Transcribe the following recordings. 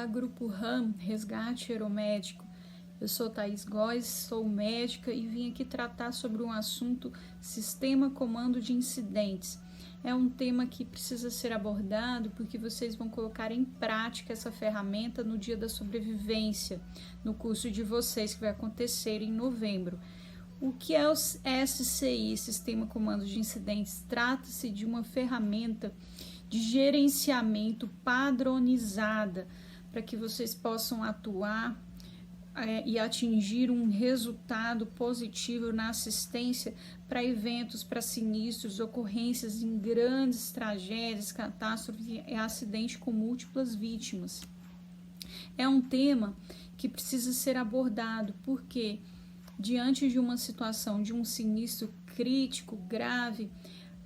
Olá, Grupo RAM, Resgate Aeromédico. Eu sou Thaís Góes, sou médica e vim aqui tratar sobre um assunto Sistema Comando de Incidentes. É um tema que precisa ser abordado porque vocês vão colocar em prática essa ferramenta no dia da sobrevivência, no curso de vocês que vai acontecer em novembro. O que é o SCI, Sistema Comando de Incidentes? Trata-se de uma ferramenta de gerenciamento padronizada para que vocês possam atuar e atingir um resultado positivo na assistência para eventos, para sinistros, ocorrências em grandes tragédias, catástrofes e acidentes com múltiplas vítimas. É um tema que precisa ser abordado porque, diante de uma situação de um sinistro crítico, grave,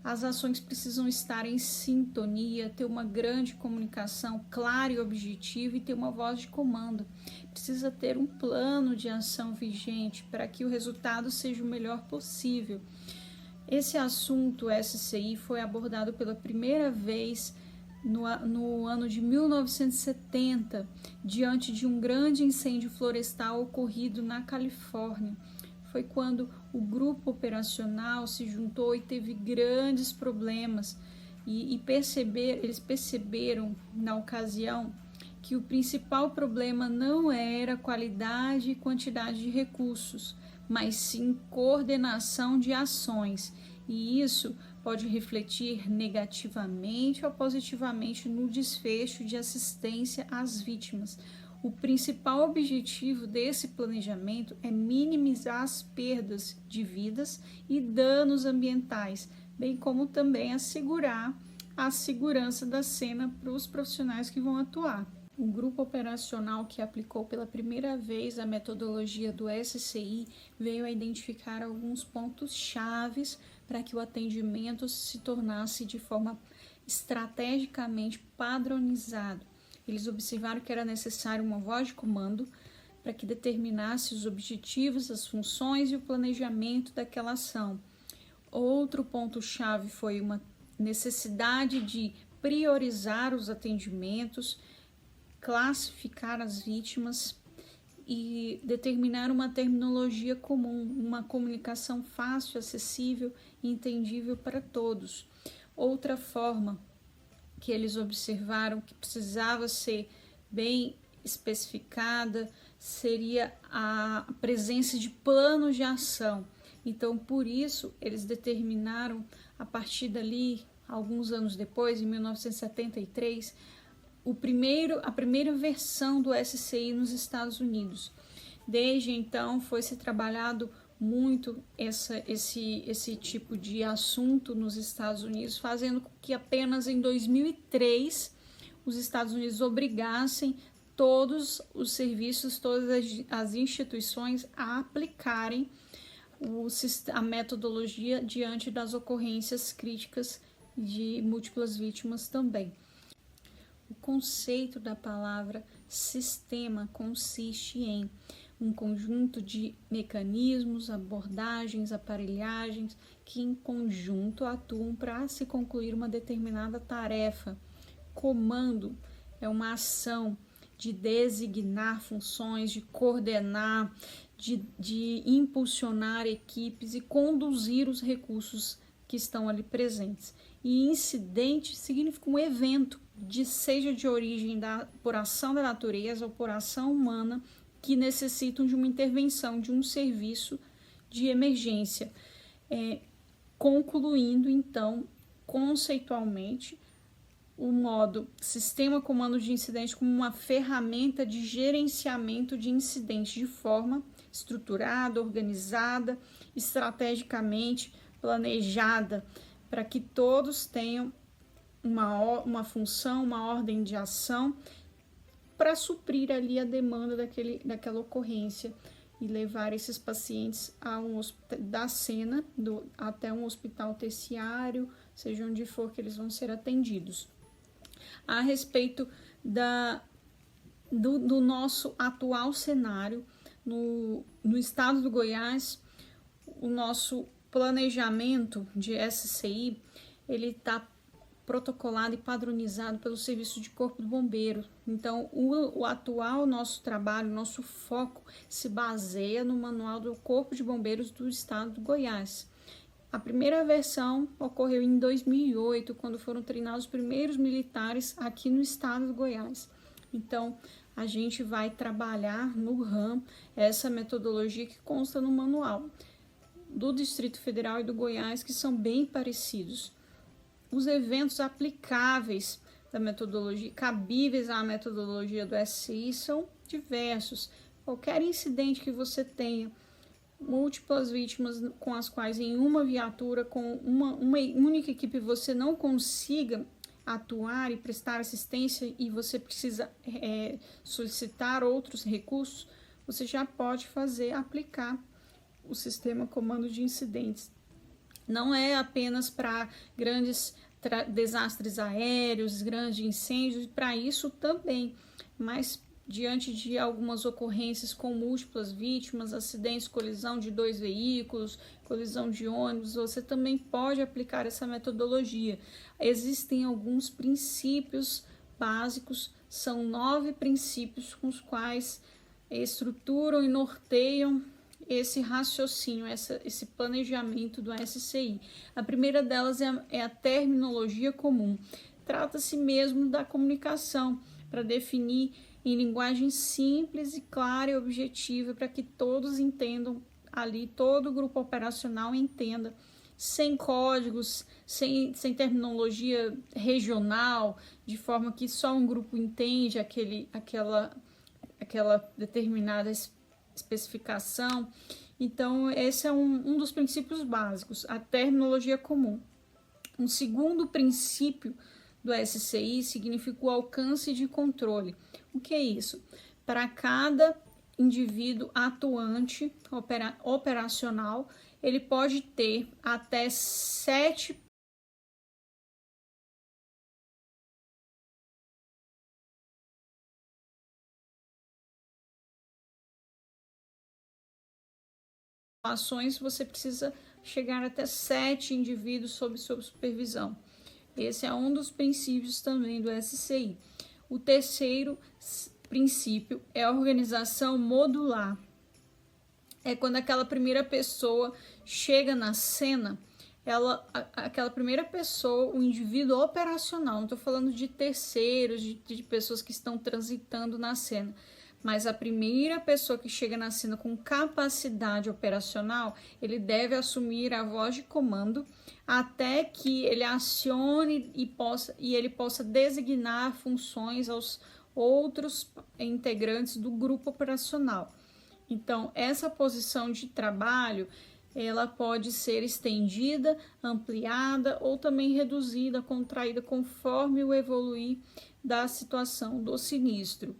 as ações precisam estar em sintonia, ter uma grande comunicação clara e objetiva e ter uma voz de comando. Precisa ter um plano de ação vigente para que o resultado seja o melhor possível. Esse assunto SCI foi abordado pela primeira vez no ano de 1970, diante de um grande incêndio florestal ocorrido na Califórnia. Foi quando o grupo operacional se juntou e teve grandes problemas eles perceberam na ocasião que o principal problema não era qualidade e quantidade de recursos, mas sim coordenação de ações, e isso pode refletir negativamente ou positivamente no desfecho de assistência às vítimas. O principal objetivo desse planejamento é minimizar as perdas de vidas e danos ambientais, bem como também assegurar a segurança da cena para os profissionais que vão atuar. O grupo operacional que aplicou pela primeira vez a metodologia do SCI veio a identificar alguns pontos chaves para que o atendimento se tornasse de forma estrategicamente padronizado. Eles observaram que era necessário uma voz de comando para que determinasse os objetivos, as funções e o planejamento daquela ação. Outro ponto-chave foi uma necessidade de priorizar os atendimentos, classificar as vítimas e determinar uma terminologia comum, uma comunicação fácil, acessível e entendível para todos. Outra forma que eles observaram que precisava ser bem especificada seria a presença de planos de ação. Então, por isso, eles determinaram, a partir dali, alguns anos depois, em 1973, a primeira versão do SCI nos Estados Unidos. Desde então, foi-se trabalhado muito esse tipo de assunto nos Estados Unidos, fazendo com que apenas em 2003 os Estados Unidos obrigassem todos os serviços, todas as instituições a aplicarem a metodologia diante das ocorrências críticas de múltiplas vítimas também. O conceito da palavra sistema consiste em um conjunto de mecanismos, abordagens, aparelhagens que em conjunto atuam para se concluir uma determinada tarefa. Comando é uma ação de designar funções, de coordenar, de impulsionar equipes e conduzir os recursos que estão ali presentes. E incidente significa um evento, seja de origem por ação da natureza ou por ação humana, que necessitam de uma intervenção, de um serviço de emergência. Concluindo, então, conceitualmente, o modo Sistema Comando de Incidentes como uma ferramenta de gerenciamento de incidentes de forma estruturada, organizada, estrategicamente planejada, para que todos tenham uma função, uma ordem de ação para suprir ali a demanda daquela ocorrência e levar esses pacientes da cena até um hospital terciário, seja onde for que eles vão ser atendidos. A respeito do nosso atual cenário, no estado do Goiás, o nosso planejamento de SCI, ele está protocolado e padronizado pelo Serviço de Corpo do Bombeiro. Então, o atual nosso trabalho, nosso foco se baseia no Manual do Corpo de Bombeiros do Estado do Goiás. A primeira versão ocorreu em 2008, quando foram treinados os primeiros militares aqui no estado do Goiás. Então, a gente vai trabalhar no RAM essa metodologia que consta no manual do Distrito Federal e do Goiás, que são bem parecidos. Os eventos aplicáveis da metodologia, cabíveis à metodologia do SCI, são diversos. Qualquer incidente que você tenha, múltiplas vítimas com as quais em uma viatura, com uma única equipe, você não consiga atuar e prestar assistência e você precisa solicitar outros recursos, você já pode aplicar o sistema comando de incidentes. Não é apenas para grandes desastres aéreos, grandes incêndios, para isso também, mas diante de algumas ocorrências com múltiplas vítimas, acidentes, colisão de 2 veículos, colisão de ônibus, você também pode aplicar essa metodologia. Existem alguns princípios básicos, são 9 princípios com os quais estruturam e norteiam esse raciocínio, esse planejamento do SCI. A primeira delas é a terminologia comum. Trata-se mesmo da comunicação, para definir em linguagem simples e clara e objetiva, para que todos entendam ali, todo o grupo operacional entenda, sem códigos, sem terminologia regional, de forma que só um grupo entende aquela determinada especificação. Então, esse é um dos princípios básicos, a terminologia comum. Um segundo princípio do SCI significa o alcance de controle. O que é isso? Para cada indivíduo atuante operacional, ele pode ter até 7 ações, você precisa chegar até 7 indivíduos sob sua supervisão. Esse é um dos princípios também do SCI. O terceiro princípio é a organização modular. É quando aquela primeira pessoa chega na cena, aquela primeira pessoa, o indivíduo operacional, não estou falando de terceiros, de pessoas que estão transitando na cena, mas a primeira pessoa que chega na cena com capacidade operacional, ele deve assumir a voz de comando até que ele acione e ele possa designar funções aos outros integrantes do grupo operacional. Então, essa posição de trabalho, ela pode ser estendida, ampliada ou também reduzida, contraída conforme o evoluir da situação do sinistro.